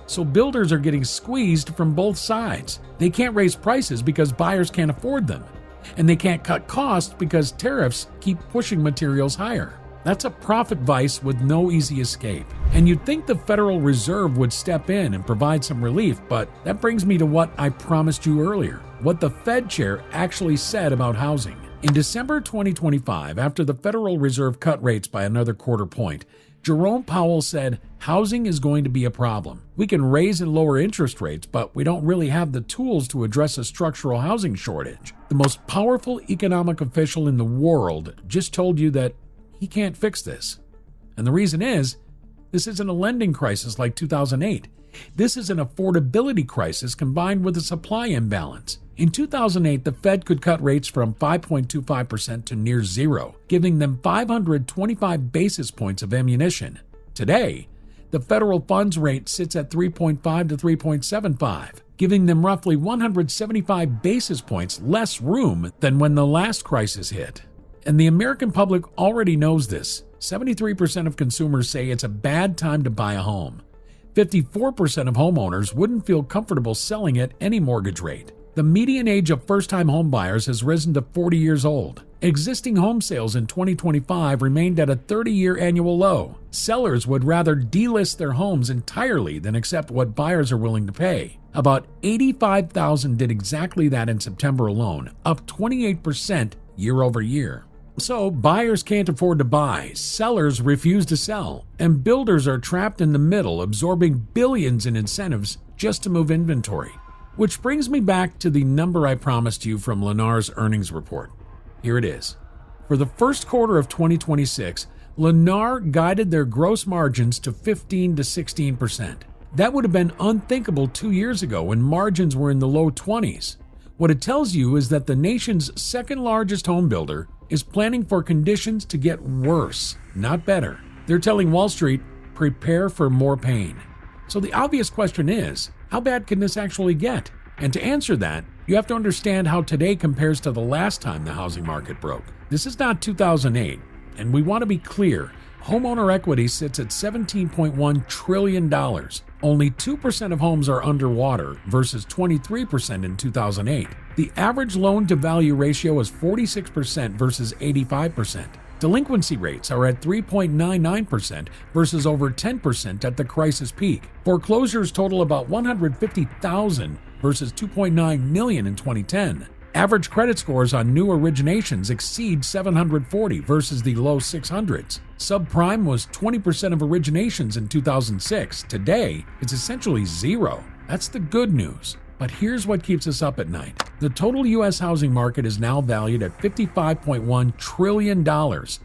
So builders are getting squeezed from both sides. They can't raise prices because buyers can't afford them. And they can't cut costs because tariffs keep pushing materials higher. That's a profit vice with no easy escape. And you'd think the Federal Reserve would step in and provide some relief, but that brings me to what I promised you earlier, what the Fed chair actually said about housing. In December 2025, after the Federal Reserve cut rates by another quarter point, Jerome Powell said, housing is going to be a problem. We can raise and lower interest rates, but we don't really have the tools to address a structural housing shortage. The most powerful economic official in the world just told you that he can't fix this. And the reason is, this isn't a lending crisis like 2008. This is an affordability crisis combined with a supply imbalance. In 2008, the Fed could cut rates from 5.25% to near zero, giving them 525 basis points of ammunition. Today, the federal funds rate sits at 3.5 to 3.75, giving them roughly 175 basis points less room than when the last crisis hit. And the American public already knows this. 73% of consumers say it's a bad time to buy a home. 54% of homeowners wouldn't feel comfortable selling at any mortgage rate. The median age of first-time home buyers has risen to 40 years old. Existing home sales in 2025 remained at a 30-year annual low. Sellers would rather delist their homes entirely than accept what buyers are willing to pay. About 85,000 did exactly that in September alone, up 28% year over year. So buyers can't afford to buy, sellers refuse to sell, and builders are trapped in the middle, absorbing billions in incentives just to move inventory. Which brings me back to the number I promised you from Lennar's earnings report. Here it is. For the first quarter of 2026, Lennar guided their gross margins to 15 to 16%. That would have been unthinkable 2 years ago when margins were in the low 20s. What it tells you is that the nation's second largest home builder is planning for conditions to get worse, not better. They're telling Wall Street, prepare for more pain. So the obvious question is, how bad can this actually get? And to answer that, you have to understand how today compares to the last time the housing market broke. This is not 2008, and we want to be clear. Homeowner equity sits at $17.1 trillion. Only 2% of homes are underwater versus 23% in 2008. The average loan-to-value ratio is 46% versus 85%. Delinquency rates are at 3.99% versus over 10% at the crisis peak. Foreclosures total about 150,000 versus 2.9 million in 2010. Average credit scores on new originations exceed 740 versus the low 600s. Subprime was 20% of originations in 2006. Today, it's essentially zero. That's the good news. But here's what keeps us up at night. The total U.S. housing market is now valued at $55.1 trillion,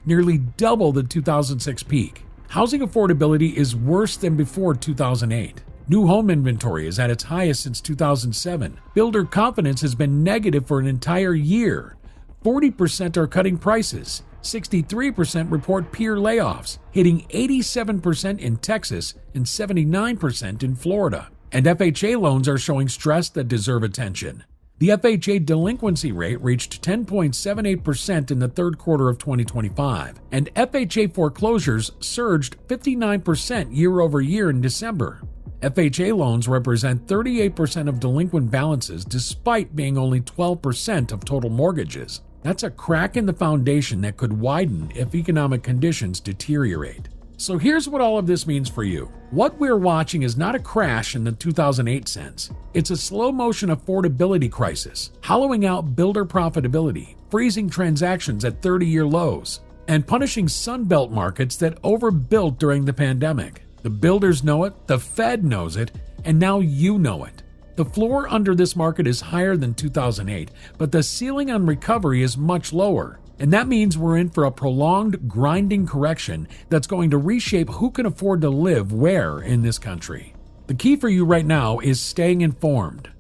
nearly double the 2006 peak. Housing affordability is worse than before 2008. New home inventory is at its highest since 2007. Builder confidence has been negative for an entire year. 40% are cutting prices. 63% report peer layoffs, hitting 87% in Texas and 79% in Florida. And FHA loans are showing stress that deserve attention. The FHA delinquency rate reached 10.78% in the third quarter of 2025, and FHA foreclosures surged 59% year over year in December. FHA loans represent 38% of delinquent balances despite being only 12% of total mortgages. That's a crack in the foundation that could widen if economic conditions deteriorate. So here's what all of this means for you. What we're watching is not a crash in the 2008 sense. It's a slow-motion affordability crisis, hollowing out builder profitability, freezing transactions at 30-year lows, and punishing Sunbelt markets that overbuilt during the pandemic. The builders know it, the Fed knows it, and now you know it. The floor under this market is higher than 2008, but the ceiling on recovery is much lower. And that means we're in for a prolonged, grinding correction that's going to reshape who can afford to live where in this country. The key for you right now is staying informed.